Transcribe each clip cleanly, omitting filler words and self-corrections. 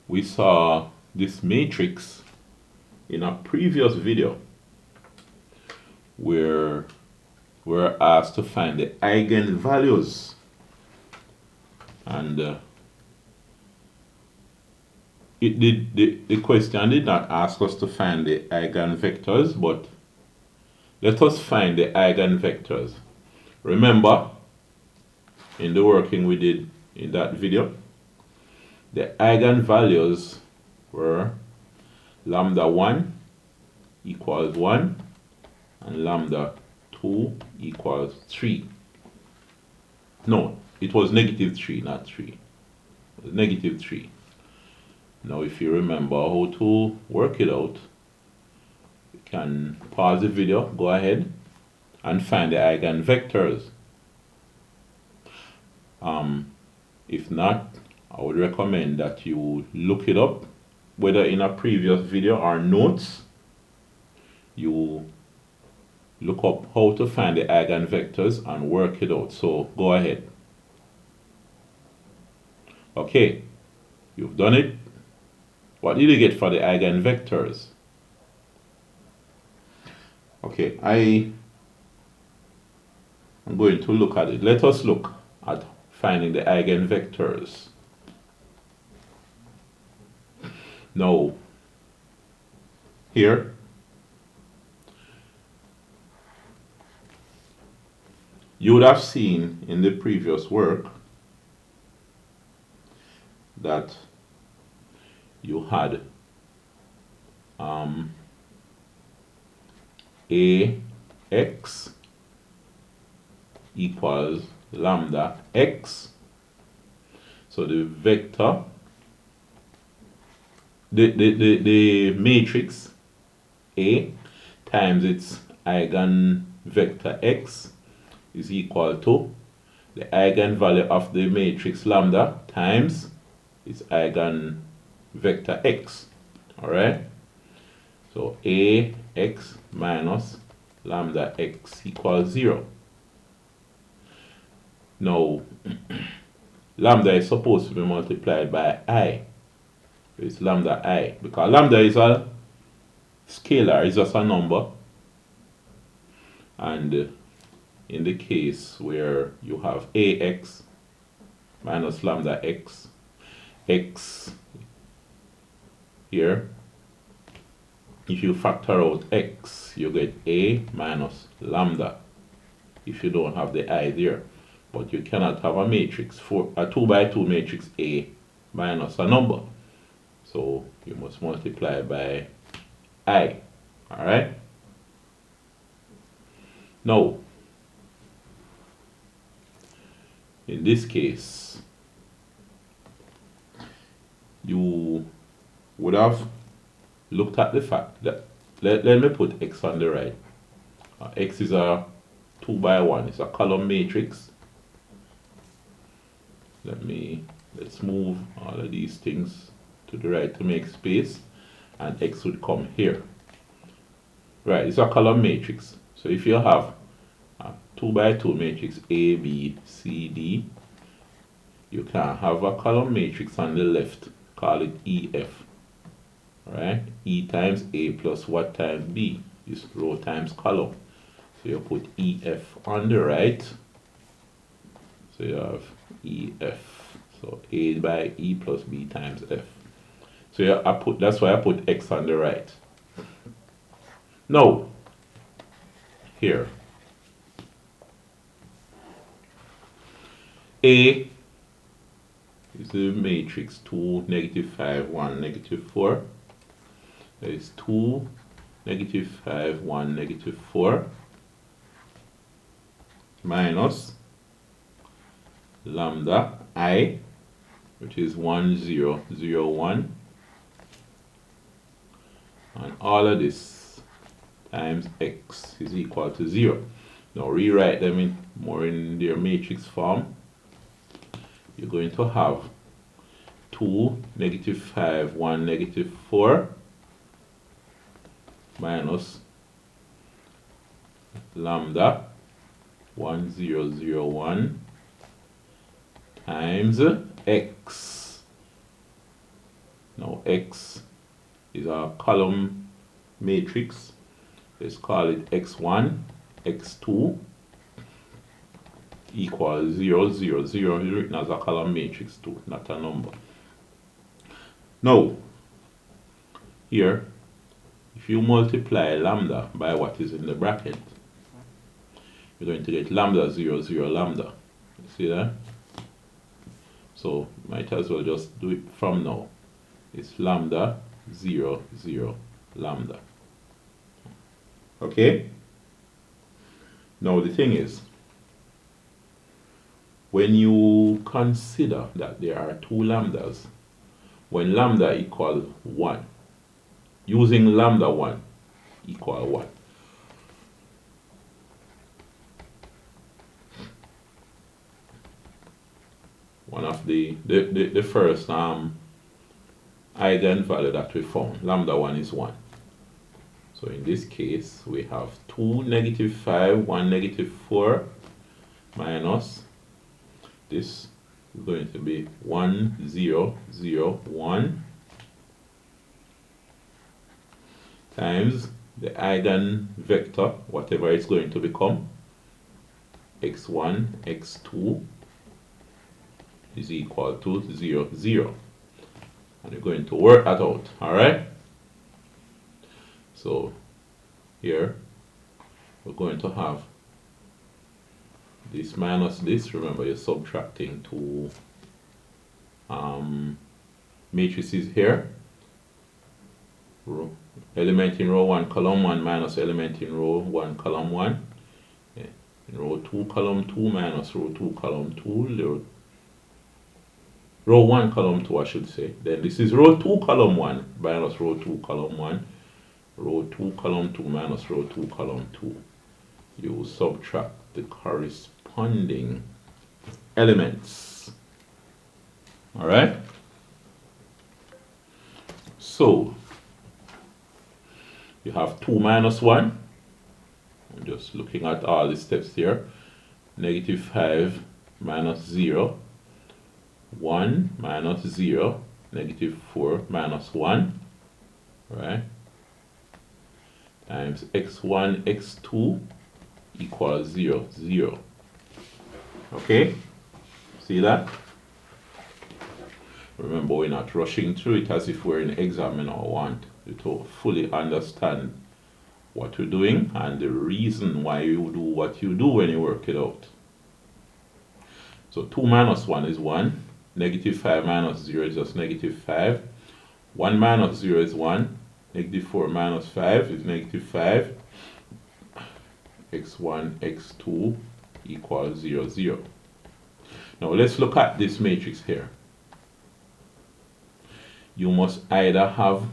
we saw this matrix in a previous video where we're asked to find the eigenvalues, and the question did not ask us to find the eigenvectors, but let us find the eigenvectors. Remember, in the working we did in that video, the eigenvalues were lambda 1 equals 1 and lambda 2 equals 3. No, it was negative 3, not 3. It was negative 3. Now, if you remember how to work it out, you can pause the video, go ahead, and find the eigenvectors. If not, I would recommend that you look it up, whether in a previous video or notes. You look up how to find the eigenvectors and work it out. So go ahead. Okay, you've done it. What did you get for the eigenvectors? Okay, I'm going to look at it. Let us look at finding the eigenvectors. Now, here, you would have seen in the previous work that you had ax equals lambda x. So the vector, the matrix A times its eigenvector x is equal to the eigenvalue of the matrix lambda times its eigenvector x. Alright? So ax minus lambda x equals 0. Now, lambda is supposed to be multiplied by I. It's lambda I, because lambda is a scalar, it's just a number. And in the case where you have ax minus lambda x, x here, if you factor out x, you get a minus lambda if you don't have the I there. But you cannot have a matrix, for a 2 by 2 matrix A minus a number. So you must multiply by I. Alright? Now, in this case, you would have looked at the fact that, let me put x on the right. X is a 2 by 1, it's a column matrix. Let's move all of these things to the right to make space, and x would come here. Right, it's a column matrix. So if you have a 2 by 2 matrix A, B, C, D, you can have a column matrix on the left, call it EF. Right? E times A plus what times B is row times column. So you put EF on the right. So you have EF. So A by E plus B times F. So that's why I put X on the right. Now, here, A is the matrix 2, negative 5, 1, negative 4. There is 2, negative 5, 1, negative 4 minus lambda I, which is 1, 0, 0, 1, and all of this times x is equal to 0. Now rewrite them in their matrix form. You're going to have 2, negative 5, 1, negative 4 minus lambda 1, 0, 0, 1 times x. Now X is a column matrix. Let's call it x1, x2 equals 0, 0, 0, written as a column matrix too, not a number. Now, here, if you multiply lambda by what is in the bracket, you're going to get lambda 0, 0, lambda. You see that? So, might as well just do it from now. It's lambda 0, 0, lambda. Okay? Now the thing is, when you consider that there are two lambdas, when lambda equal 1, using lambda 1 equal 1, one of the first eigenvalue that we found, lambda 1 is 1. So in this case, we have 2, -5, 1, -4, minus this is going to be 1, 0, 0, 1 times the eigenvector, whatever it's going to become, x1, x2 is equal to 0, 0. And you're going to work that out, alright? So here we're going to have this minus this. Remember, you're subtracting two matrices here. Element in row 1, column 1 minus element in row 1, column 1. Yeah. In row 2, column 2 minus row 2, column 2. Row 1, column 2, I should say. Then this is row 2, column 1 minus row 2, column 1. Row 2, column 2 minus row 2, column 2. You subtract the corresponding elements. Alright? So, you have 2 minus 1. I'm just looking at all the steps here. -5 minus 0. 1 minus 0. -4 minus 1. Right? Times x1, x2 equals 0, 0. Okay? See that? Remember, we're not rushing through it as if we're in exam and I want you to fully understand what you're doing and the reason why you do what you do when you work it out. So 2 minus 1 is 1. -5 minus 0 is just -5. 1 minus 0 is 1. -4 minus 5 is -5. x1, x2 equals 0, 0. Now let's look at this matrix here. You must either have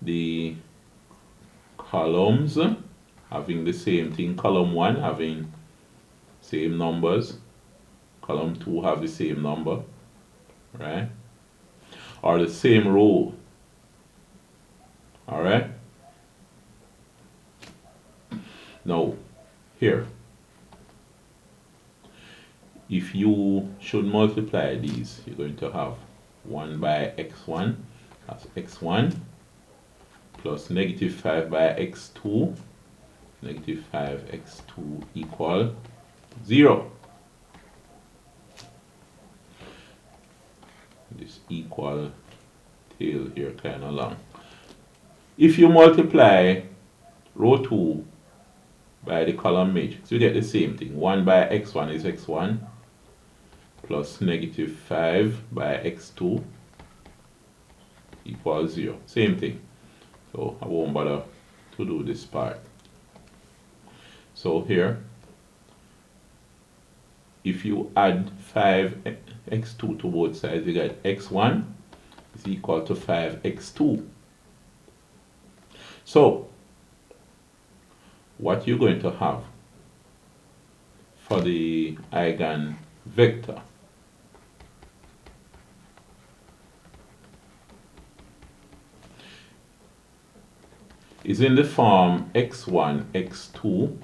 the columns having the same thing, column 1 having same numbers, column 2 have the same number, right? Or the same row. Alright? Now, here, if you should multiply these, you're going to have 1 by x1, that's x1, plus -5 by x2, -5 x2 equal 0. This equal tail here kind of long. If you multiply row 2 by the column matrix, you get the same thing. 1 by x1 is x1 plus -5 by x2 equals 0. Same thing. So I won't bother to do this part. So here, if you add 5x2 to both sides, you get x1 is equal to 5x2. So, what you're going to have for the eigenvector is in the form x1, x2.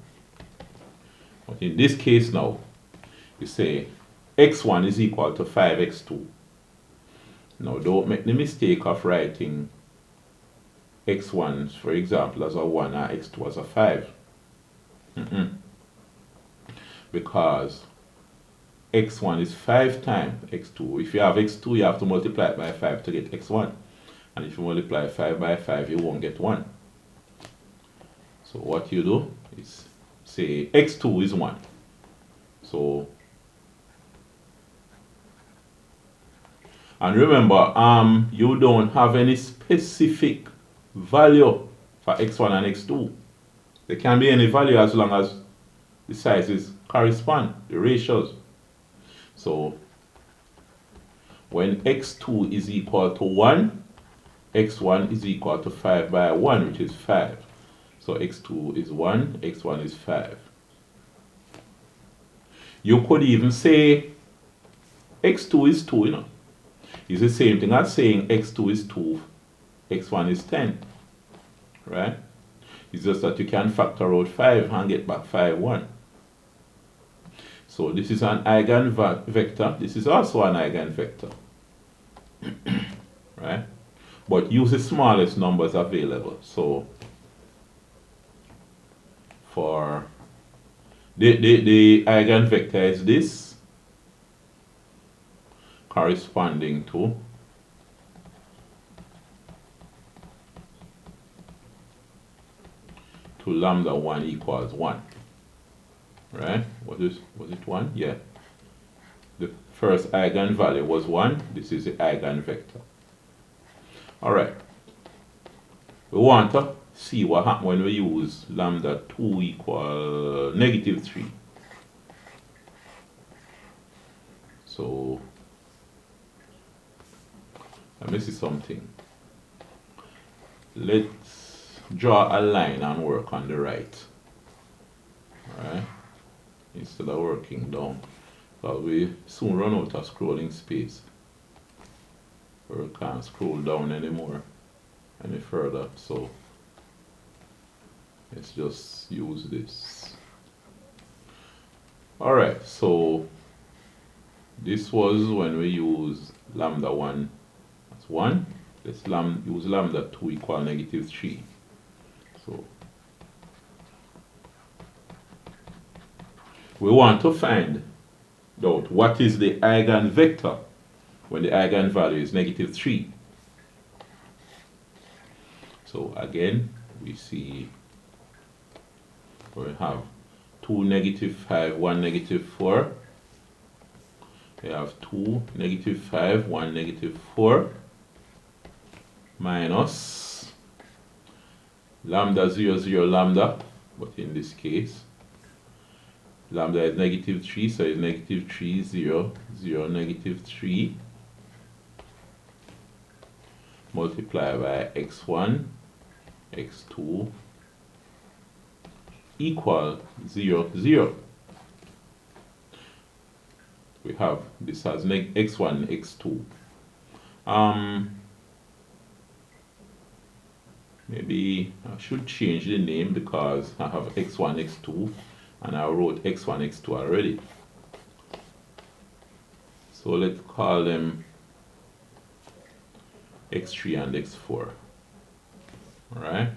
But in this case now, you say x1 is equal to 5x2. Now don't make the mistake of writing x1, for example, as a 1 and x2 as a 5. Because x1 is 5 times x2. If you have x2, you have to multiply it by 5 to get x1. And if you multiply 5 by 5, you won't get 1. So what you do is say x2 is 1. So, and remember, you don't have any specific value for x1 and x2. There can be any value as long as the sizes correspond, the ratios. So when x2 is equal to 1, x1 is equal to 5 by 1, which is 5. So x2 is 1, x1 is 5. You could even say x2 is 2, you know. It's the same thing as saying x2 is 2, x1 is 10. Right? It's just that you can factor out 5 and get back 5, 1. So this is an eigenvector. This is also an eigenvector. Right? But use the smallest numbers available. So for the eigenvector is this, corresponding to lambda 1 equals 1. Right? Was it 1? Yeah. The first eigenvalue was 1. This is the eigenvector. Alright. We want to see what happens when we use lambda 2 equal negative 3. So let me see something. Let's draw a line and work on the right. Alright? Instead of working down. Because we soon run out of scrolling space. We can't scroll down anymore any further. So let's just use this. Alright, so this was when we use lambda 1 as 1. Let's use lambda 2 equal negative 3. So we want to find out what is the eigenvector when the eigenvalue is negative 3. So again, we see we have 2 negative 5, 1 negative 4. We have 2 negative 5, 1 negative 4 minus lambda 0, 0, lambda, but in this case lambda is negative 3, so it's negative 3, 0, 0, negative 3 multiplied by x1, x2 equal 0, 0. We have this as x1, x2. Maybe I should change the name because I have x1, x2 and I wrote x1, x2 already. So let's call them x3 and x4. Alright?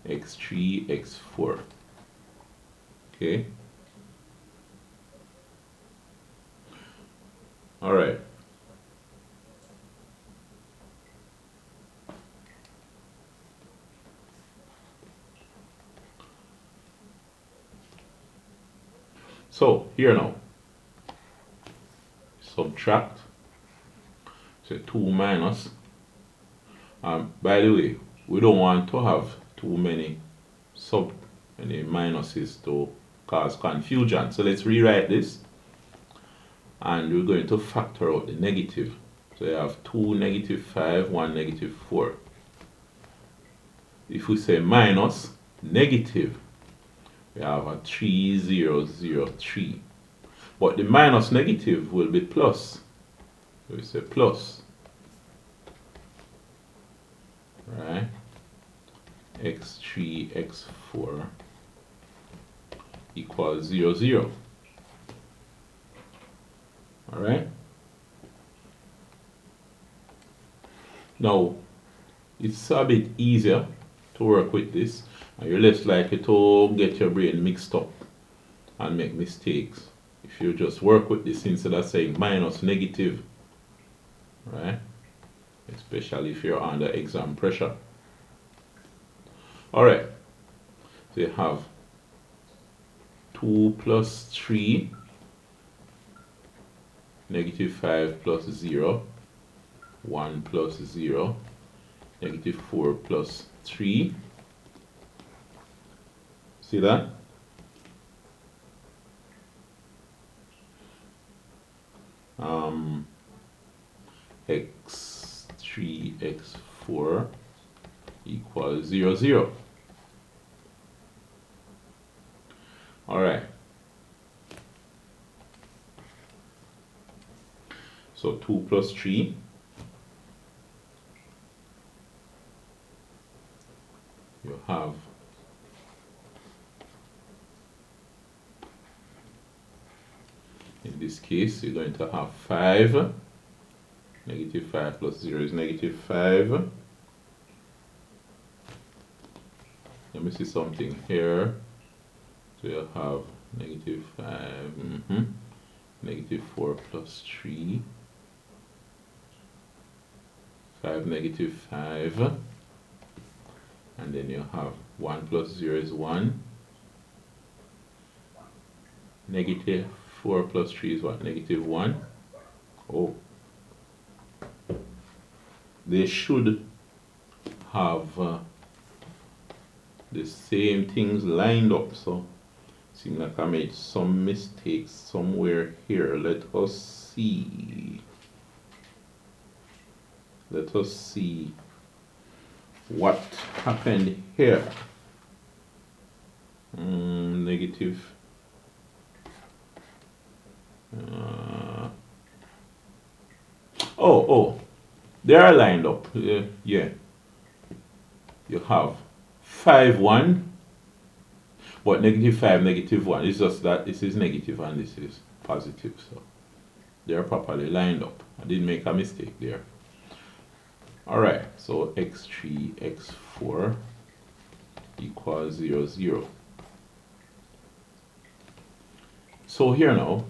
x3, x4. Okay? Alright. So here now, subtract, so 2 minus, by the way, we don't want to have too many minuses to cause confusion. So let's rewrite this, and we're going to factor out the negative. So you have 2 negative 5, 1 negative 4. If we say minus negative, we have a 3, 0, 0, 3. But the minus negative will be plus. So we say plus. Right? x3, x4 equals 0, 0. Alright? Now, it's a bit easier to work with this, and you're less likely to get your brain mixed up and make mistakes if you just work with this instead of saying minus negative, right? Especially if you're under exam pressure. All right, so you have 2 plus 3, negative 5 plus 0, 1 plus 0, negative 4 plus 3. See that? X3, x4 equals 0, 0. All right. So 2 plus 3. You have in this case, you're going to have 5. Negative 5 plus 0 is negative 5. Let me see something here. So you have negative 5, negative 4 plus 3, 5 negative 5, and then you have 1 plus 0 is 1, negative 4 plus 3 is what? Negative 1. Oh, they should have the same things lined up, so seems like I made some mistakes somewhere here. Let us see what happened here. Negative oh, they are lined up. Yeah, you have 5 1, but negative 5 negative 1. It's just that this is negative and this is positive, so they are properly lined up. I didn't make a mistake there. All right, so x3 x4 equals 0, 0. So here now,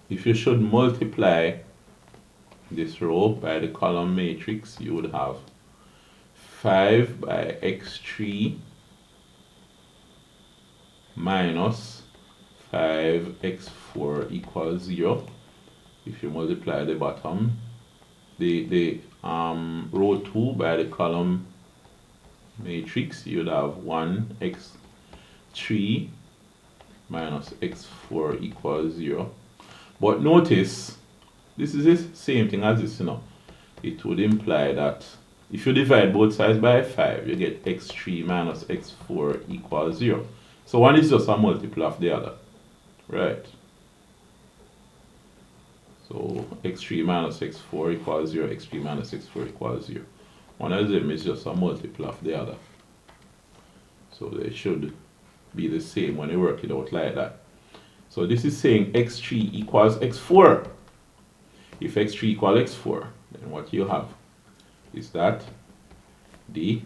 if you should multiply this row by the column matrix, you would have 5 by x3 minus 5x4 equals 0. If you multiply the bottom, the row 2 by the column matrix, you'd have 1x3 minus x4 equals 0. But notice, this is the same thing as this, It would imply that if you divide both sides by 5, you get x3 minus x4 equals 0. So one is just a multiple of the other, right? So x3 minus x4 equals 0, x3 minus x4 equals 0. One of them is just a multiple of the other. So they should be the same when you work it out like that. So this is saying x3 equals x4. If x3 equals x4, then what you have is that the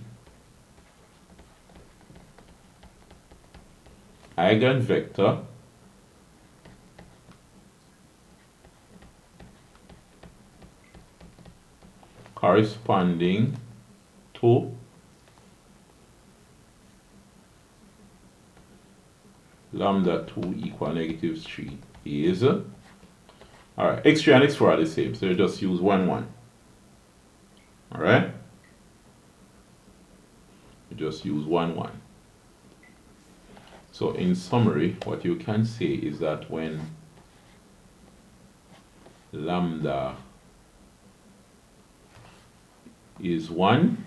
eigenvector corresponding to lambda 2 equal negative 3 is, alright, x3 and x4 are the same, so you just use 1, 1. Alright? You just use 1, 1. So in summary, what you can say is that when lambda is 1,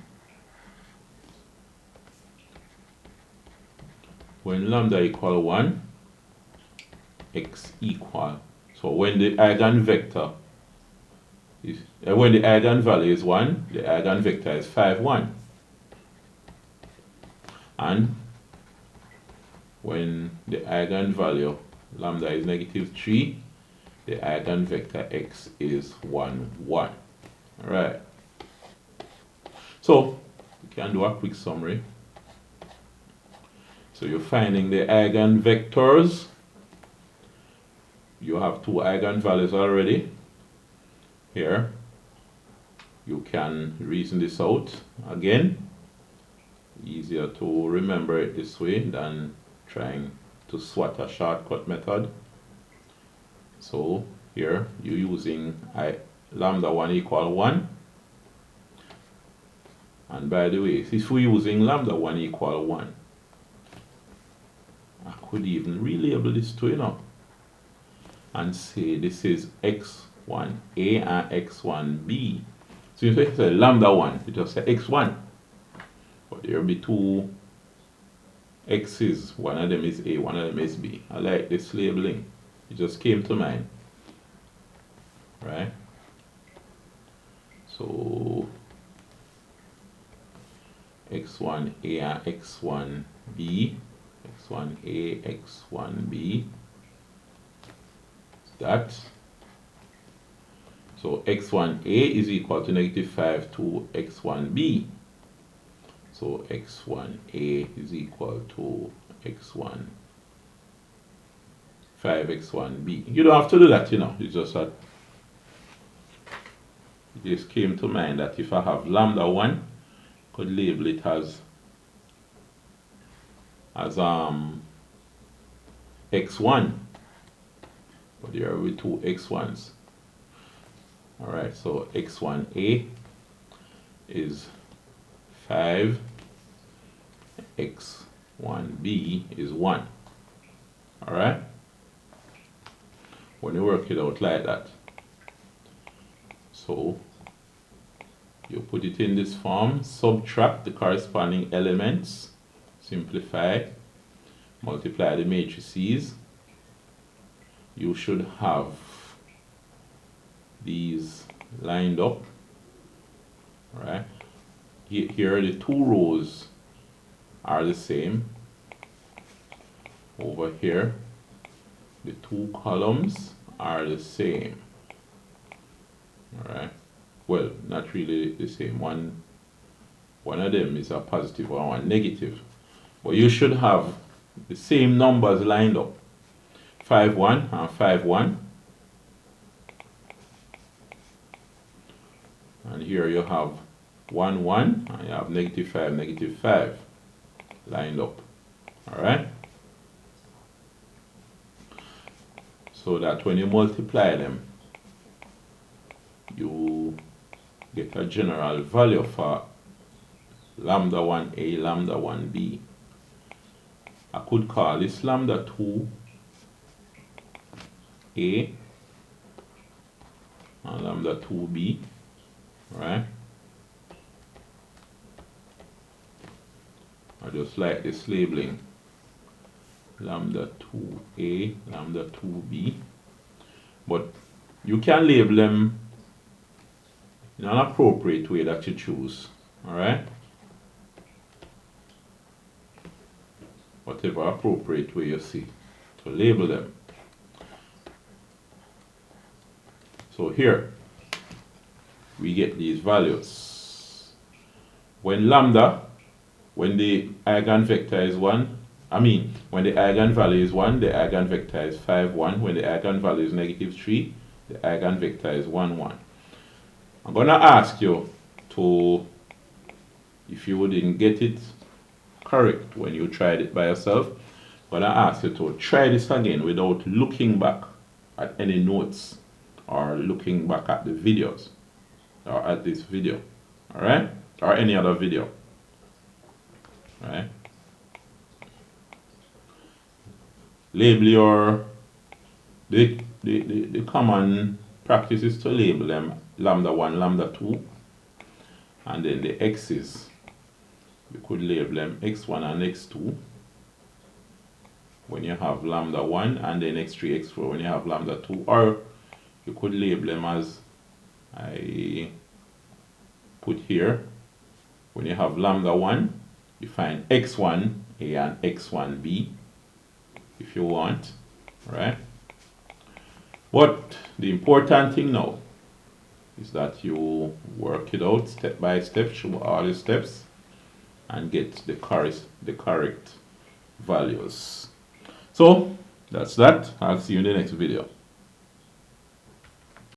when lambda equal 1, x equal, so when the eigenvector is, when the eigenvalue is 1, the eigenvector is 5, 1. And when the eigenvalue lambda is negative 3, the eigenvector x is 1, 1. Alright. So we can do a quick summary. So you're finding the eigenvectors. You have two eigenvalues already. Here, you can reason this out again. Easier to remember it this way than trying to swat a shortcut method. So here you're using lambda 1 equal 1. And by the way, if we're using lambda 1 equal 1, I could even relabel this to, and say this is x1a and x1b. So if I say lambda 1, you just say x1. But there will be two x's. One of them is a, one of them is b. I like this labeling. It just came to mind. Right? So x1a and x1b. x1a, x1b. That. So x1a is equal to negative 5 to x1b. So x1a is equal to x1, 5x1b. You don't have to do that, It's just that it just came to mind that if I have lambda 1, I could label it as x1. But there are two x1s. Alright, so x1a is 5, x1b is 1. Alright? When you work it out like that, so you put it in this form, subtract the corresponding elements, simplify, multiply the matrices. You should have these lined up. Right? Here the two rows are the same. Over here the two columns are the same. Alright, well, not really the same. One of them is a positive and one negative, but you should have the same numbers lined up, 5 1 and 5 1, and here you have 1 1 and you have negative 5 lined up. Alright, so that when you multiply them, you get a general value for lambda 1a, lambda 1b. I could call this lambda 2a and lambda 2b, right? I just like this labeling, lambda 2a, lambda 2b, but you can label them in an appropriate way that you choose. Alright, whatever appropriate way you see to label them. So here we get these values. When the eigenvector is 1, when the eigenvalue is 1, the eigenvector is 5 1. When the eigenvalue is negative 3, the eigenvector is 1 1. I'm going to ask you to, if you didn't get it correct when you tried it by yourself, I'm going to ask you to try this again without looking back at any notes or looking back at the videos or at this video, alright? Or any other video, right? Label the common practice is to label them lambda 1, lambda 2, and then the x's, you could label them x1 and x2 when you have lambda 1, and then x3, x4 when you have lambda 2, or you could label them as I put here. When you have lambda 1, you find x1a and x1b if you want, right? But the important thing now is that you work it out step by step, show all the steps, and get the correct values. So that's that. I'll see you in the next video.